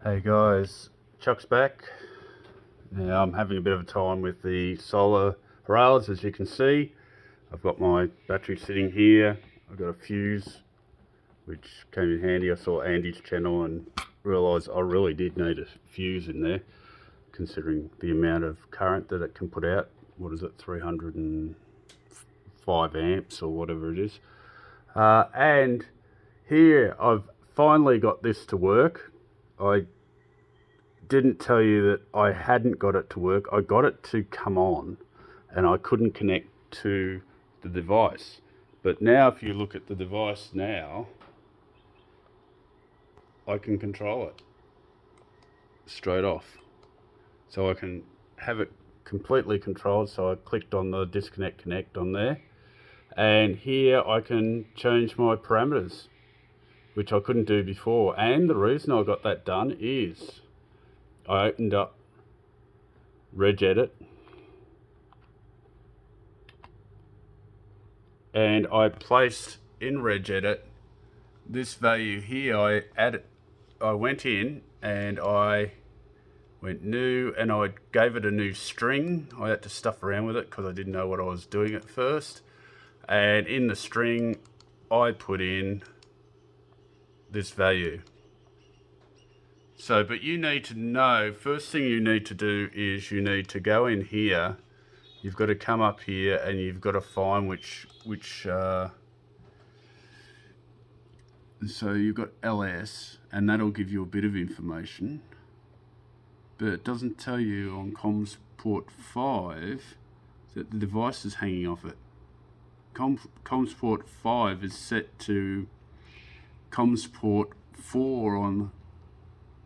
Hey guys, Chuck's back. Now I'm having a bit of a time with the solar rails. As you can see, I've got my battery sitting here. I've got a fuse which came in handy. I saw Andy's channel and realised I really did need a fuse in there, considering the amount of current that it can put out. What is it, 305 amps or whatever it is. And here I've finally got this to work. I didn't tell you that I hadn't got it to work. I got it to come on and I couldn't connect to the device. But now if you look at the device now, I can control it straight off. So I can have it completely controlled. So I clicked on the disconnect connect on there. And here I can change my parameters, which I couldn't do before. And the reason I got that done is I opened up regedit and I placed in regedit this value here. I went in and I went new and I gave it a new string. I had to stuff around with it because I didn't know what I was doing at first. And in the string, I put in this value. So, but you need to know, first thing you need to do is you need to go in here. You've got to come up here and you've got to find so you've got LS, and that'll give you a bit of information, but it doesn't tell you on comms port 5 that the device is hanging off it. Comms port 5 is set to comms port 4 on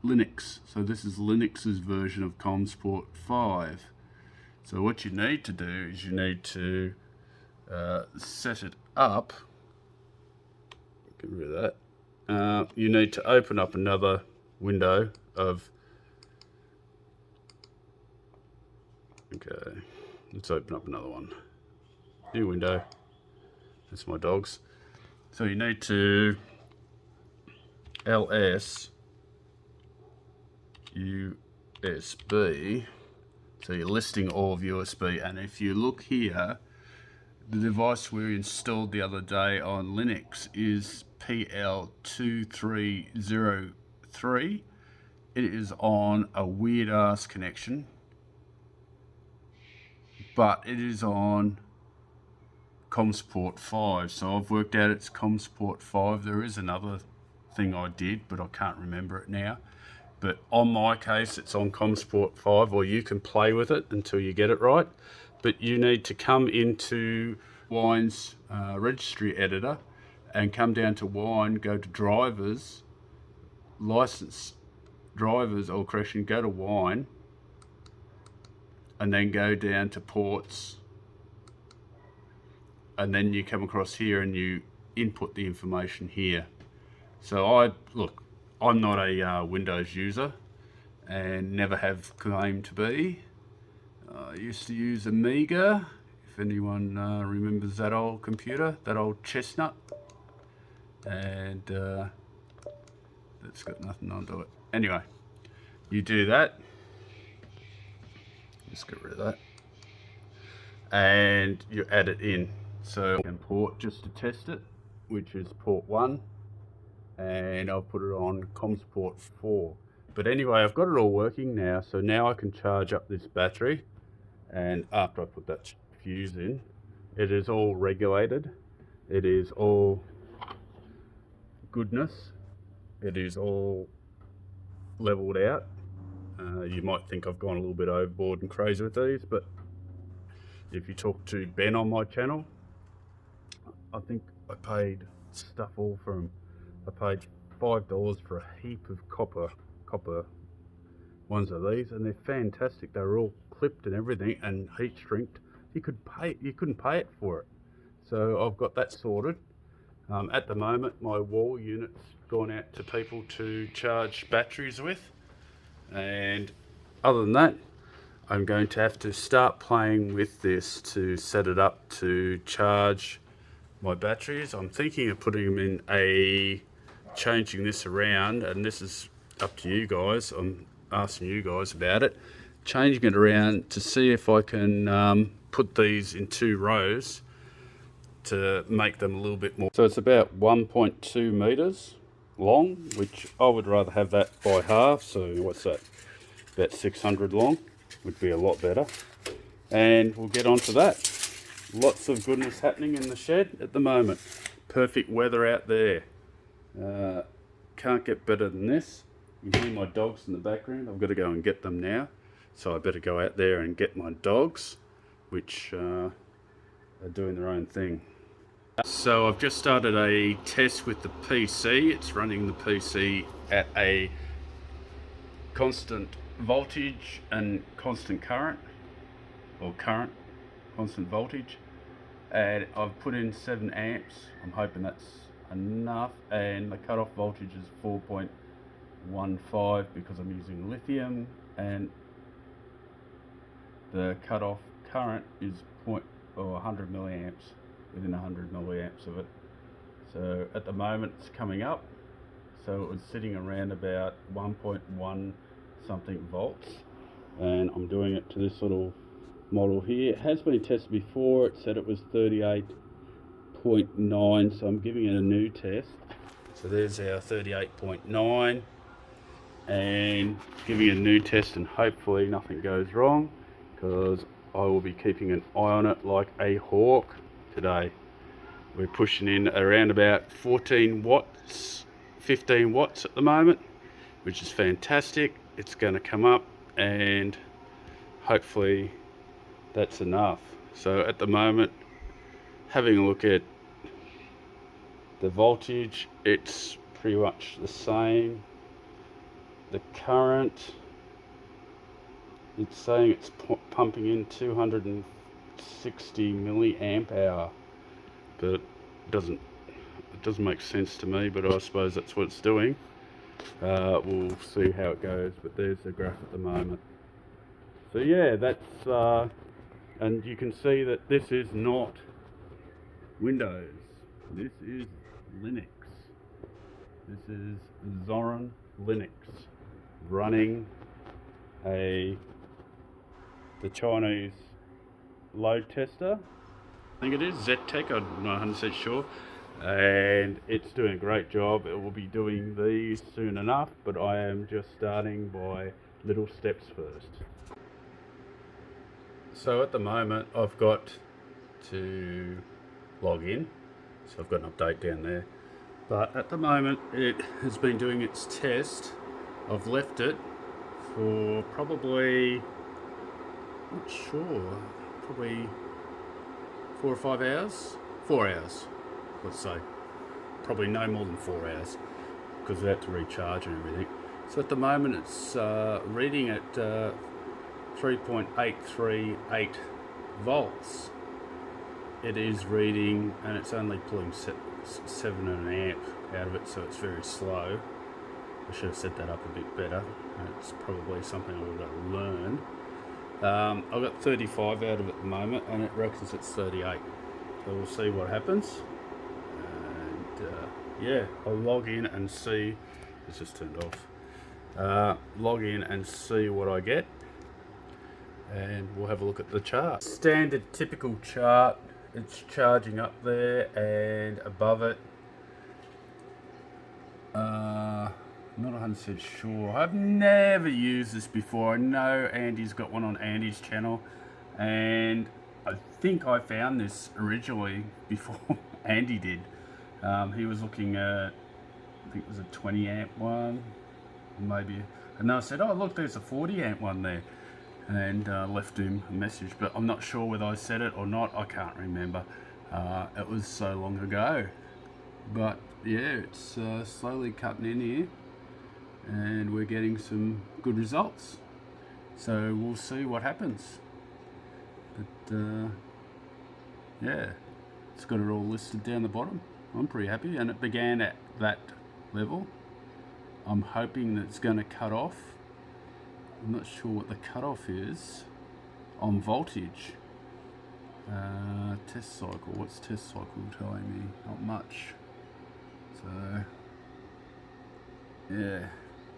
Linux. So this is Linux's version of comms port 5. So what you need to do is you need to set it up. Get rid of that. You need to open up another window of. Okay, let's open up another one. New window. That's my dogs. So you need to LS USB. So you're listing all of USB, and if you look here, the device we installed the other day on Linux is PL2303. It is on a weird ass connection, but it is on comms port 5. So I've worked out it's comms port 5. There is another thing I did, but I can't remember it now. But on my case, it's on comms port 5, or you can play with it until you get it right. But you need to come into Wine's registry editor and come down to Wine, go to drivers, license drivers, or correction, go to Wine, and then go down to ports. And then you come across here and you input the information here. So I'm not a Windows user and never have claimed to be. I used to use Amiga, if anyone remembers that old computer, that old chestnut. And that's got nothing onto it. Anyway, you do that. Just get rid of that. And you add it in. So I can port just to test it, which is port 1. And I'll put it on comms port 4. But anyway, I've got it all working now, so now I can charge up this battery, and after I put that fuse in, it is all regulated, it is all goodness, it is all leveled out. You might think I've gone a little bit overboard and crazy with these, but if you talk to Ben on my channel, I think I paid stuff all from, I paid $5 for a heap of copper ones of these, and they're fantastic. They were all clipped and everything and heat shrinked. You couldn't pay it for it. So I've got that sorted. At the moment, my wall unit's gone out to people to charge batteries with, and other than that, I'm going to have to start playing with this to set it up to charge my batteries. I'm thinking of putting them in changing this around, and this is up to you guys. I'm asking you guys about it. Changing it around to see if I can put these in 2 rows to make them a little bit more. So it's about 1.2 meters long, which I would rather have that by half. So what's that? About 600 long would be a lot better. And we'll get on to that. Lots of goodness happening in the shed at the moment. Perfect weather out there. Can't get better than this. You hear my dogs in the background. I've got to go and get them now. So I better go out there and get my dogs, which are doing their own thing. So I've just started a test with the PC. It's running the PC at a constant voltage and constant current, or constant voltage, and I've put in 7 amps. I'm hoping that's enough, and the cutoff voltage is 4.15 because I'm using lithium, and the cutoff current is 100 milliamps, within 100 milliamps of it. So at the moment it's coming up, so it was sitting around about 1.1 something volts, and I'm doing it to this little model here. It has been tested before. It said it was 38.9, so I'm giving it a new test. So there's our 38.9, and giving it a new test, and hopefully nothing goes wrong, because I will be keeping an eye on it like a hawk today. We're pushing in around about 14 watts, 15 watts at the moment, which is fantastic. It's going to come up, and hopefully that's enough. So at the moment, having a look at the voltage, it's pretty much the same. The current, it's saying it's pumping in 260 milliamp hour, but it doesn't make sense to me, but I suppose that's what it's doing. We'll see how it goes, but there's the graph at the moment. So yeah, that's and you can see that this is not Windows, this is Linux. This is Zorin Linux running the Chinese load tester. I think it is ZKETECH, I'm not 100% sure, and it's doing a great job. It will be doing these soon enough, but I am just starting by little steps first. So at the moment I've got to log in, so I've got an update down there, but at the moment it has been doing its test. I've left it for probably, not sure, probably 4 or 5 hours, 4 hours, let's say, probably no more than 4 hours, because we had to recharge and everything. So at the moment it's reading at 3.838 volts. It is reading, and it's only pulling 7 amp out of it, so it's very slow. I should have set that up a bit better. It's probably something I've got to learn. I've got 35 out of it at the moment, and it reckons it's 38. So we'll see what happens. And yeah, I'll log in and see. It's just turned off. Log in and see what I get, and we'll have a look at the chart. Standard typical chart. It's charging up there, and above it, I'm not 100% sure. I've never used this before. I know Andy's got one on Andy's channel, and I think I found this originally before Andy did. He was looking at, I think it was a 20 amp one, maybe, and I said, oh look, there's a 40 amp one there, and left him a message, but I'm not sure whether I said it or not. I can't remember. It was so long ago, but yeah, it's slowly cutting in here, and we're getting some good results, so we'll see what happens. But yeah, it's got it all listed down the bottom. I'm pretty happy, and it began at that level. I'm hoping that it's going to cut off. I'm not sure what the cutoff is on voltage. Test cycle, what's test cycle telling me? Not much. So yeah,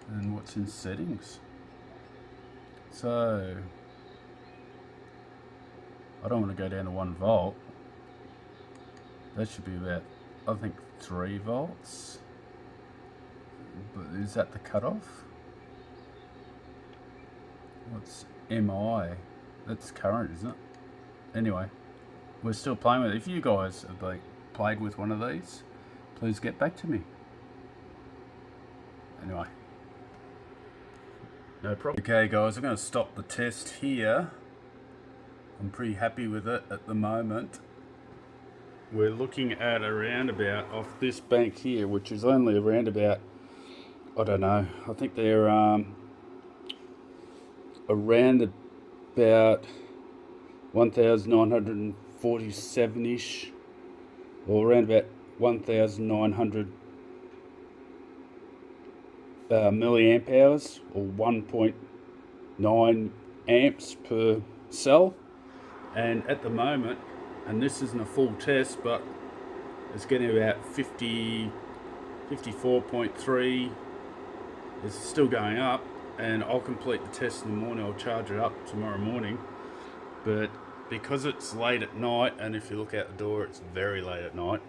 and what's in settings. So I don't want to go down to 1 volt. That should be about, I think, 3 volts. But is that the cutoff? What's MI? That's current, isn't it? Anyway, we're still playing with it. If you guys have like played with one of these, please get back to me. Anyway, no problem. Okay guys, I'm going to stop the test here. I'm pretty happy with it at the moment. We're looking at around about off this bank here, which is only around about, I don't know, I think they're around about 1947-ish, or around about 1900 milliamp hours, or 1.9 amps per cell. And at the moment, and this isn't a full test, but it's getting about 54.3. It's still going up, and I'll complete the test in the morning. I'll charge it up tomorrow morning. But because it's late at night, and if you look out the door, it's very late at night,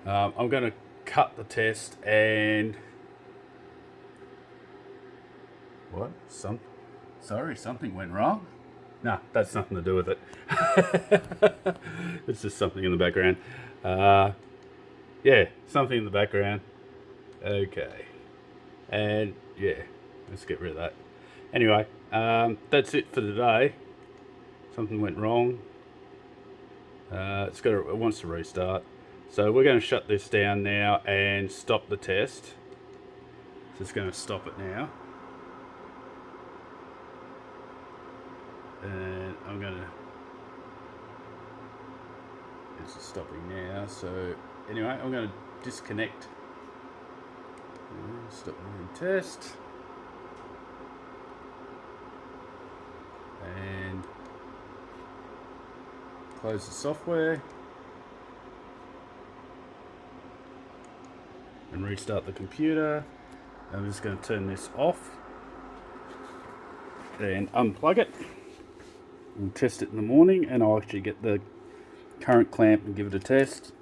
I'm going to cut the test and... What? Sorry, something went wrong? Nah, that's nothing to do with it. It's just something in the background. Yeah, something in the background. Okay. And yeah, let's get rid of that. Anyway, that's it for today. Something went wrong. It wants to restart. So we're going to shut this down now and stop the test. Just going to stop it now. And I'm going to... It's just stopping now. So anyway, I'm going to disconnect. Stop the test. And close the software. And restart the computer. I'm just going to turn this off. And unplug it. We'll test it in the morning, and I'll actually get the current clamp and give it a test.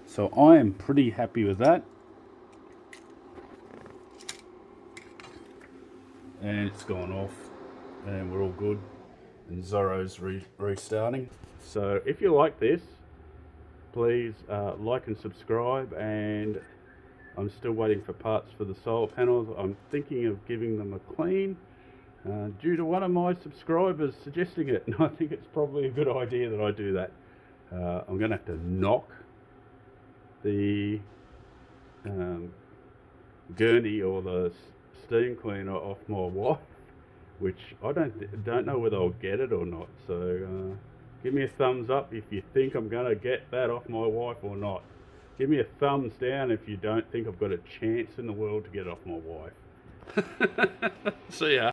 So I am pretty happy with that. And it's gone off, and we're all good. And Zorro's restarting. So if you like this, please like and subscribe. And I'm still waiting for parts for the solar panels. I'm thinking of giving them a clean. Due to one of my subscribers suggesting it, and I think it's probably a good idea that I do that. I'm going to have to knock the gurney or the steam cleaner off my wife, which I don't know whether I'll get it or not. So give me a thumbs up if you think I'm going to get that off my wife or not. Give me a thumbs down if you don't think I've got a chance in the world to get it off my wife. See ya.